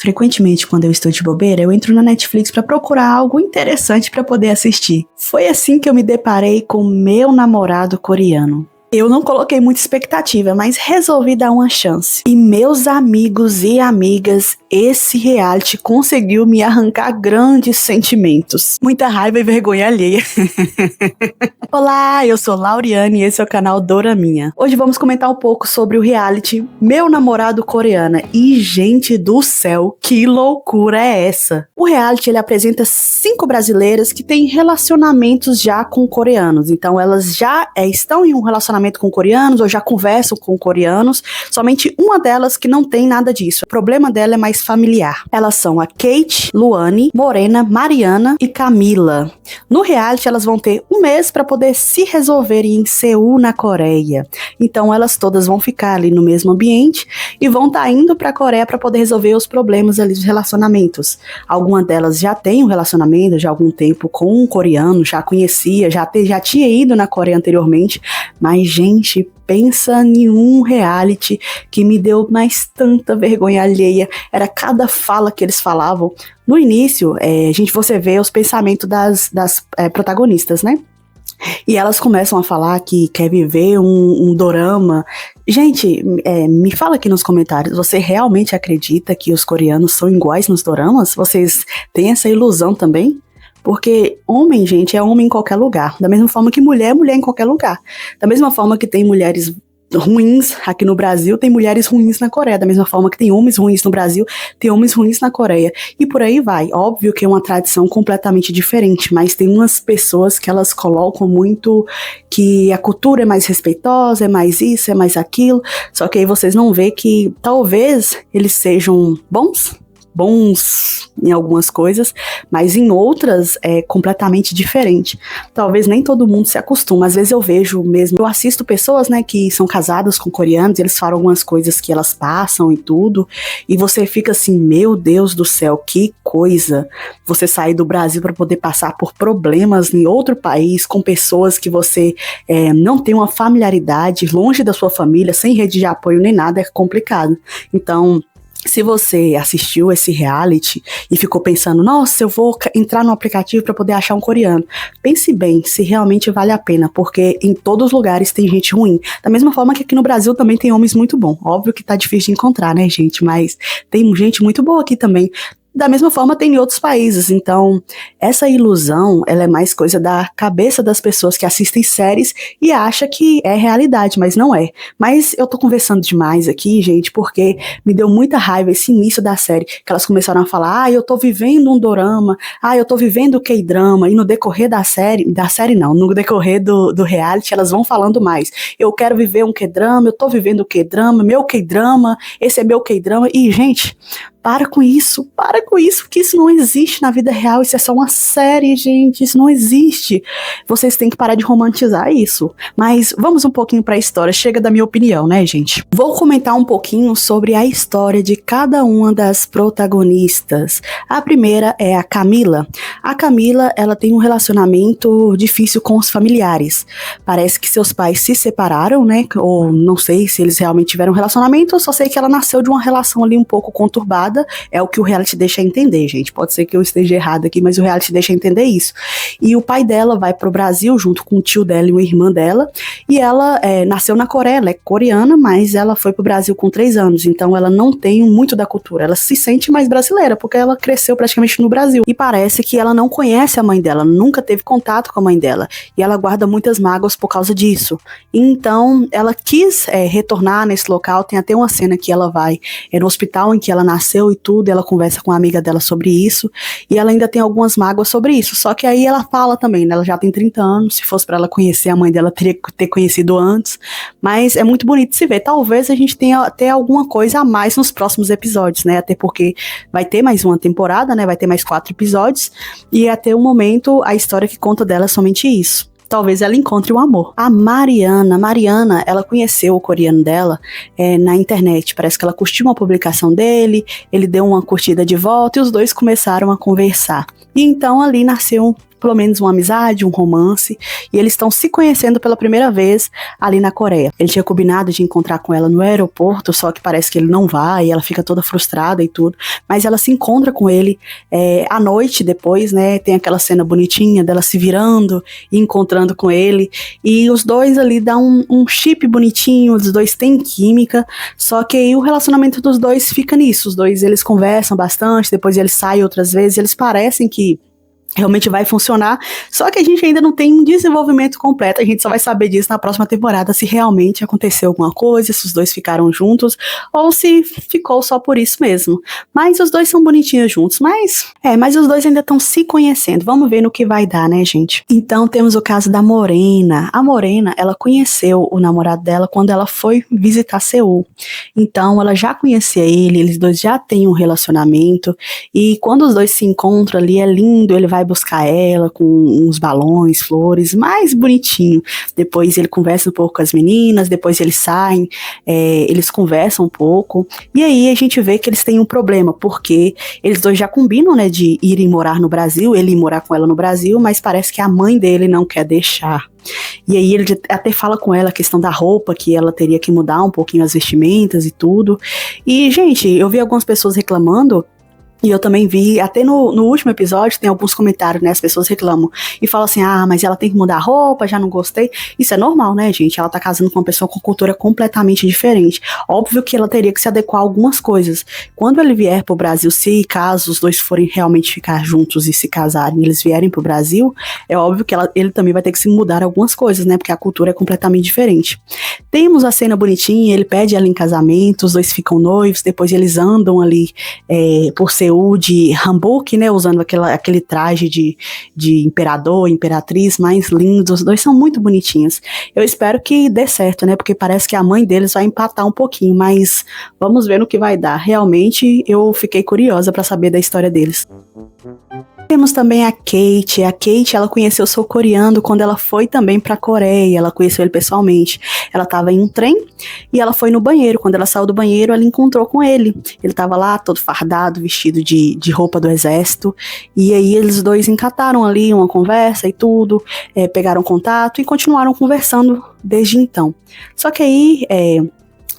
Frequentemente, quando eu estou de bobeira, eu entro na Netflix para procurar algo interessante para poder assistir. Foi assim que eu me deparei com Meu Namorado Coreano. Eu não coloquei muita expectativa, mas resolvi dar uma chance. E meus amigos e amigas, esse reality conseguiu me arrancar grandes sentimentos. Muita raiva e vergonha alheia. Olá, eu sou Lauriane e esse é o canal Doraminha. Hoje vamos comentar um pouco sobre o reality Meu Namorado Coreano. E gente do céu, que loucura é essa? O reality ele apresenta 5 brasileiras que têm relacionamentos já com coreanos. Então elas já estão em um relacionamento com coreanos ou já conversam com coreanos. Somente uma delas que não tem nada disso. O problema dela é mais familiar. Elas são a Kate, Luane, Morena, Mariana e Camila. No reality elas vão ter um mês para poder se resolverem em Seul, na Coreia. Então elas todas vão ficar ali no mesmo ambiente e vão estar indo para a Coreia para poder resolver os problemas ali dos relacionamentos. Algumas delas já têm um relacionamento já há algum tempo com um coreano, já conhecia, já tinha ido na Coreia anteriormente, mas gente, pensa em um reality que me deu mais tanta vergonha alheia. Era cada fala que eles falavam. No início, você vê os pensamentos das protagonistas, né? E elas começam a falar que quer viver um dorama. Gente, me fala aqui nos comentários, você realmente acredita que os coreanos são iguais nos doramas? Vocês têm essa ilusão também? Porque homem, gente, é homem em qualquer lugar. Da mesma forma que mulher é mulher em qualquer lugar. Da mesma forma que tem mulheres ruins aqui no Brasil, tem mulheres ruins na Coreia. Da mesma forma que tem homens ruins no Brasil, tem homens ruins na Coreia. E por aí vai. Óbvio que é uma tradição completamente diferente, mas tem umas pessoas que elas colocam muito que a cultura é mais respeitosa, é mais isso, é mais aquilo. Só que aí vocês não vê que talvez eles sejam bons em algumas coisas, mas em outras é completamente diferente. Talvez nem todo mundo se acostuma. Às vezes eu vejo mesmo, eu assisto pessoas, né, que são casadas com coreanos, eles falam algumas coisas que elas passam e tudo, e você fica assim, meu Deus do céu, que coisa, você sair do Brasil para poder passar por problemas em outro país, com pessoas que você não tem uma familiaridade, longe da sua família, sem rede de apoio nem nada, é complicado. Então, se você assistiu esse reality e ficou pensando, nossa, eu vou entrar no aplicativo para poder achar um coreano, pense bem se realmente vale a pena, porque em todos os lugares tem gente ruim. Da mesma forma que aqui no Brasil também tem homens muito bons. Óbvio que tá difícil de encontrar, né, gente? Mas tem gente muito boa aqui também. Da mesma forma tem em outros países, então essa ilusão, ela é mais coisa da cabeça das pessoas que assistem séries e acha que é realidade, mas não é. Mas eu tô conversando demais aqui, gente, porque me deu muita raiva esse início da série, que elas começaram a falar, eu tô vivendo um dorama, eu tô vivendo K-drama, e no decorrer da série não, no decorrer do reality, elas vão falando mais. Eu quero viver um K-drama, eu tô vivendo o K-drama, meu K-drama, esse é meu K-drama, e gente, para com isso, que isso não existe na vida real, isso é só uma série, gente, isso não existe. Vocês têm que parar de romantizar isso. Mas vamos um pouquinho para a história, chega da minha opinião, né, gente? Vou comentar um pouquinho sobre a história de cada uma das protagonistas. A primeira é a Camila. A Camila, ela tem um relacionamento difícil com os familiares. Parece que seus pais se separaram, né, ou não sei se eles realmente tiveram um relacionamento, eu só sei que ela nasceu de uma relação ali um pouco conturbada. É o que o reality deixa entender, gente. Pode ser que eu esteja errado aqui, mas o reality deixa entender isso. E o pai dela vai pro Brasil junto com o tio dela e uma irmã dela. E ela nasceu na Coreia, ela é coreana, mas ela foi pro Brasil com 3 anos. Então ela não tem muito da cultura. Ela se sente mais brasileira, porque ela cresceu praticamente no Brasil. E parece que ela não conhece a mãe dela, nunca teve contato com a mãe dela. E ela guarda muitas mágoas por causa disso. Então ela quis retornar nesse local. Tem até uma cena que ela vai no hospital em que ela nasceu e tudo, ela conversa com uma amiga dela sobre isso, e ela ainda tem algumas mágoas sobre isso, só que aí ela fala também, né, ela já tem 30 anos, se fosse pra ela conhecer a mãe dela, teria que ter conhecido antes, mas é muito bonito de se ver. Talvez a gente tenha até alguma coisa a mais nos próximos episódios, né, até porque vai ter mais uma temporada, né, vai ter mais 4 episódios, e até o momento, a história que conta dela é somente isso. Talvez ela encontre o amor. A Mariana, ela conheceu o coreano dela na internet. Parece que ela curtiu uma publicação dele, ele deu uma curtida de volta e os dois começaram a conversar. E então ali nasceu pelo menos uma amizade, um romance, e eles estão se conhecendo pela primeira vez ali na Coreia. Ele tinha combinado de encontrar com ela no aeroporto, só que parece que ele não vai, ela fica toda frustrada e tudo, mas ela se encontra com ele à noite depois, né, tem aquela cena bonitinha dela se virando e encontrando com ele, e os dois ali dão um chip bonitinho, os dois têm química, só que aí o relacionamento dos dois fica nisso, os dois eles conversam bastante, depois eles saem outras vezes, eles parecem que realmente vai funcionar, só que a gente ainda não tem um desenvolvimento completo, a gente só vai saber disso na próxima temporada, se realmente aconteceu alguma coisa, se os dois ficaram juntos, ou se ficou só por isso mesmo. Mas os dois são bonitinhos juntos, mas os dois ainda estão se conhecendo, vamos ver no que vai dar, né, gente? Então temos o caso da Morena. A Morena, ela conheceu o namorado dela quando ela foi visitar Seul, então ela já conhecia ele, eles dois já têm um relacionamento, e quando os dois se encontram ali, é lindo, ele vai buscar ela com uns balões, flores, mais bonitinho. Depois ele conversa um pouco com as meninas, depois eles saem, eles conversam um pouco, e aí a gente vê que eles têm um problema, porque eles dois já combinam, né, de irem morar no Brasil, ele ir morar com ela no Brasil, mas parece que a mãe dele não quer deixar. E aí ele até fala com ela a questão da roupa, que ela teria que mudar um pouquinho as vestimentas e tudo. E, gente, eu vi algumas pessoas reclamando, e eu também vi, até no último episódio, tem alguns comentários, né, as pessoas reclamam e falam assim, mas ela tem que mudar a roupa, já não gostei. Isso é normal, né, gente? Ela tá casando com uma pessoa com cultura completamente diferente. Óbvio que ela teria que se adequar a algumas coisas. Quando ele vier pro Brasil, se caso os dois forem realmente ficar juntos e se casarem, eles vierem pro Brasil, é óbvio que ele também vai ter que se mudar algumas coisas, né, porque a cultura é completamente diferente. Temos a cena bonitinha, ele pede ela em casamento, os dois ficam noivos, depois eles andam ali por Seul de hanbok, né, usando aquele traje de imperador, imperatriz mais lindo, os dois são muito bonitinhos. Eu espero que dê certo, né, porque parece que a mãe deles vai empatar um pouquinho, mas vamos ver no que vai dar. Realmente eu fiquei curiosa para saber da história deles. Temos também a Kate. A Kate, ela conheceu o sul-coreano quando ela foi também pra Coreia, ela conheceu ele pessoalmente. Ela tava em um trem e ela foi no banheiro. Quando ela saiu do banheiro, ela encontrou com ele. Ele tava lá todo fardado, vestido de roupa do exército. E aí eles dois encataram ali uma conversa e tudo, pegaram contato e continuaram conversando desde então. Só que aí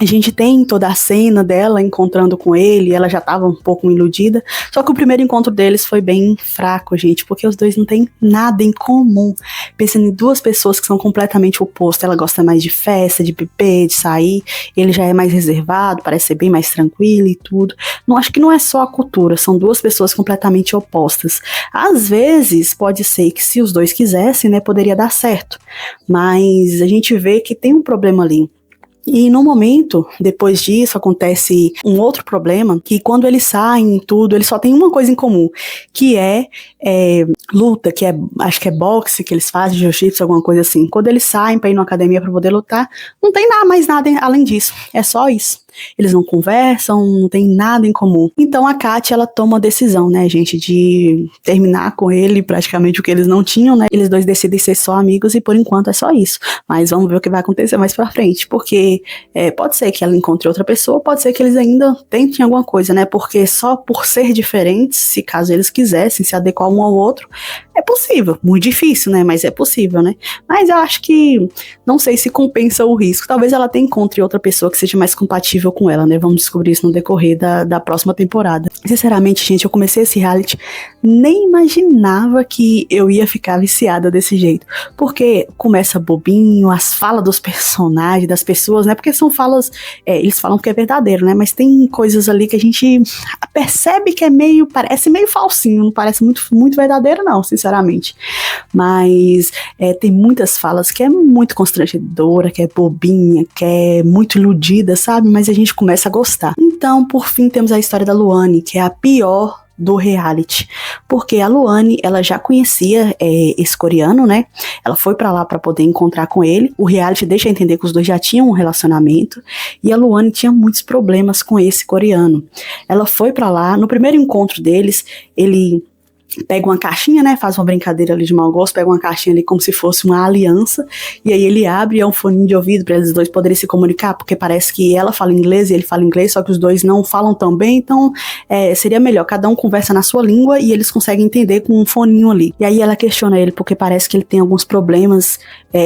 a gente tem toda a cena dela encontrando com ele, ela já estava um pouco iludida, só que o primeiro encontro deles foi bem fraco, gente, porque os dois não têm nada em comum. Pensando em duas pessoas que são completamente opostas, ela gosta mais de festa, de beber, de sair, ele já é mais reservado, parece ser bem mais tranquilo e tudo. Não, acho que não é só a cultura, são duas pessoas completamente opostas. Às vezes, pode ser que se os dois quisessem, né, poderia dar certo, mas a gente vê que tem um problema ali. E no momento, depois disso, acontece um outro problema, que quando eles saem e tudo, eles só têm uma coisa em comum, que é luta, acho que é boxe que eles fazem, jiu-jitsu, alguma coisa assim. Quando eles saem pra ir numa academia pra poder lutar, não tem mais nada além disso, é só isso. Eles não conversam, não tem nada em comum. Então a Katy, ela toma a decisão, né, gente, de terminar com ele, praticamente o que eles não tinham, né, eles dois decidem ser só amigos e por enquanto é só isso. Mas vamos ver o que vai acontecer mais pra frente, porque pode ser que ela encontre outra pessoa, pode ser que eles ainda tentem alguma coisa, né, porque só por ser diferentes, se caso eles quisessem se adequar um ao outro, é possível, muito difícil, né, mas é possível, né. Mas eu acho que, não sei se compensa o risco, talvez ela até encontre outra pessoa que seja mais compatível com ela, né? Vamos descobrir isso no decorrer da próxima temporada. Sinceramente, gente, eu comecei esse reality, nem imaginava que eu ia ficar viciada desse jeito, porque começa bobinho, as falas dos personagens, das pessoas, né? Porque são falas, eles falam que é verdadeiro, né? Mas tem coisas ali que a gente percebe que parece meio falsinho, não parece muito verdadeiro não, sinceramente. Mas tem muitas falas que é muito constrangedora, que é bobinha, que é muito iludida, sabe? Mas a gente começa a gostar. Então, por fim, temos a história da Luane, que é a pior do reality, porque a Luane, ela já conhecia esse coreano, né? Ela foi pra lá pra poder encontrar com ele. O reality deixa entender que os dois já tinham um relacionamento e a Luane tinha muitos problemas com esse coreano. Ela foi pra lá, no primeiro encontro deles, ele pega uma caixinha, né, faz uma brincadeira ali de mau gosto, pega uma caixinha ali como se fosse uma aliança, e aí ele abre e é um foninho de ouvido para eles dois poderem se comunicar, porque parece que ela fala inglês e ele fala inglês, só que os dois não falam tão bem, então seria melhor, cada um conversa na sua língua e eles conseguem entender com um foninho ali. E aí ela questiona ele, porque parece que ele tem alguns problemas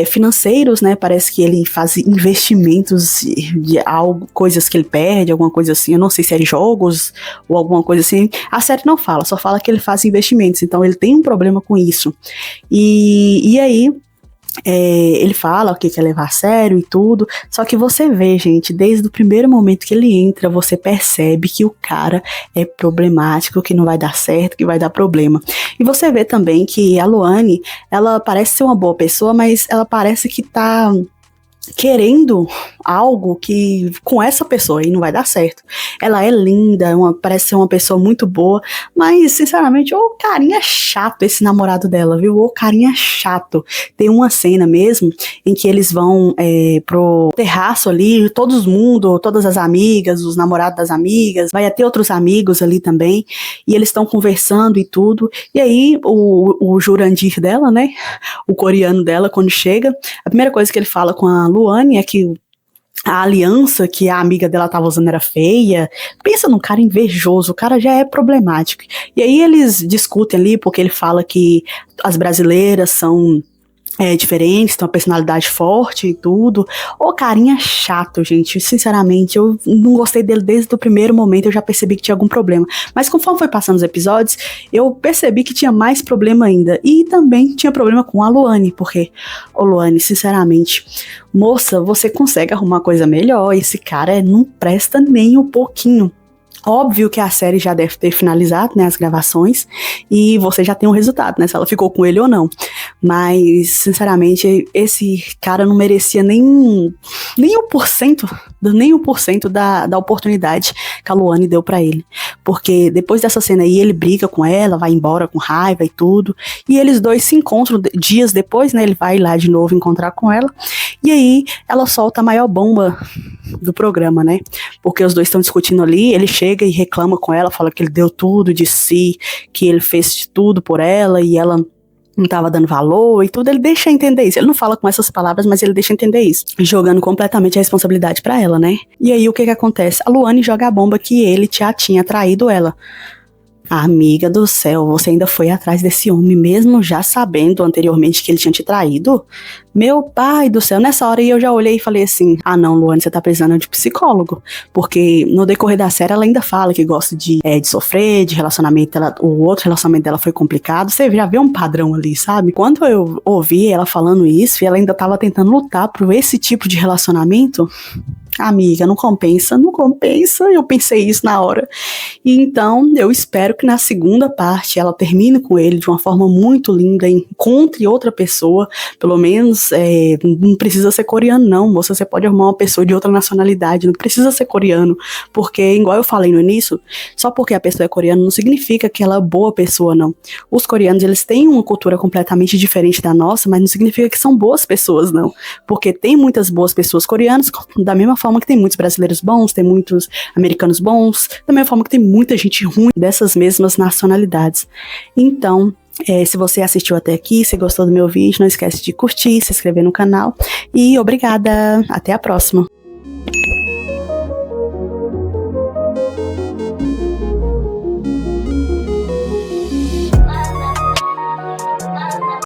financeiros, né, parece que ele faz investimentos de algo, coisas que ele perde, alguma coisa assim, eu não sei se é jogos ou alguma coisa assim, a série não fala, só fala que ele faz investimentos, então ele tem um problema com isso. E aí ele fala o que quer levar a sério e tudo, só que você vê, gente, desde o primeiro momento que ele entra, você percebe que o cara é problemático, que não vai dar certo, que vai dar problema. E você vê também que a Luane, ela parece ser uma boa pessoa, mas ela parece que tá querendo algo que com essa pessoa aí não vai dar certo. Ela é linda, parece ser uma pessoa muito boa, mas sinceramente, ô carinha chato esse namorado dela, viu? Ô carinha chato. Tem uma cena mesmo em que eles vão pro terraço ali, todas as amigas, os namorados das amigas, vai ter outros amigos ali também, e eles estão conversando e tudo, e aí o Jurandir dela, né, o coreano dela, quando chega, a primeira coisa que ele fala com a Luane é que a aliança que a amiga dela tava usando era feia. Pensa num cara invejoso, o cara já é problemático. E aí eles discutem ali, porque ele fala que as brasileiras são diferentes, tem uma personalidade forte e tudo. Ô carinha chato, gente, sinceramente, eu não gostei dele desde o primeiro momento, eu já percebi que tinha algum problema, mas conforme foi passando os episódios, eu percebi que tinha mais problema ainda, e também tinha problema com a Luane, porque, ô Luane, sinceramente, moça, você consegue arrumar coisa melhor, esse cara não presta nem um pouquinho. Óbvio que a série já deve ter finalizado, né, as gravações, e você já tem um resultado, né, se ela ficou com ele ou não. Mas, sinceramente, esse cara não merecia nem 1%, nem 1% da oportunidade que a Luane deu pra ele. Porque depois dessa cena aí, ele briga com ela, vai embora com raiva e tudo, e eles dois se encontram dias depois, né, ele vai lá de novo encontrar com ela, e aí ela solta a maior bomba do programa, né, porque os dois estão discutindo ali, ele chega e reclama com ela, fala que ele deu tudo de si, que ele fez de tudo por ela e ela não tava dando valor e tudo, ele deixa entender isso. Ele não fala com essas palavras, mas ele deixa entender isso, jogando completamente a responsabilidade pra ela, né? E aí o que acontece? A Luane joga a bomba que ele já tinha traído ela. Amiga do céu, você ainda foi atrás desse homem, mesmo já sabendo anteriormente que ele tinha te traído? Meu pai do céu, nessa hora eu já olhei e falei assim, ah não, Luane, você tá precisando de psicólogo, porque no decorrer da série ela ainda fala que gosta de sofrer, de relacionamento, o outro relacionamento dela foi complicado, você já vê um padrão ali, sabe? Quando eu ouvi ela falando isso, e ela ainda tava tentando lutar por esse tipo de relacionamento, amiga, não compensa, eu pensei isso na hora. E então, eu espero que na segunda parte ela termine com ele de uma forma muito linda, encontre outra pessoa, pelo menos, não precisa ser coreano não, moça, você pode arrumar uma pessoa de outra nacionalidade, não precisa ser coreano, porque, igual eu falei no início, só porque a pessoa é coreana não significa que ela é boa pessoa, não. Os coreanos, eles têm uma cultura completamente diferente da nossa, mas não significa que são boas pessoas, não, porque tem muitas boas pessoas coreanas, da mesma forma que tem muitos brasileiros bons, tem muitos americanos bons, da mesma forma que tem muita gente ruim dessas mesmas nacionalidades. Então, se você assistiu até aqui, se gostou do meu vídeo, não esquece de curtir, se inscrever no canal e obrigada, até a próxima.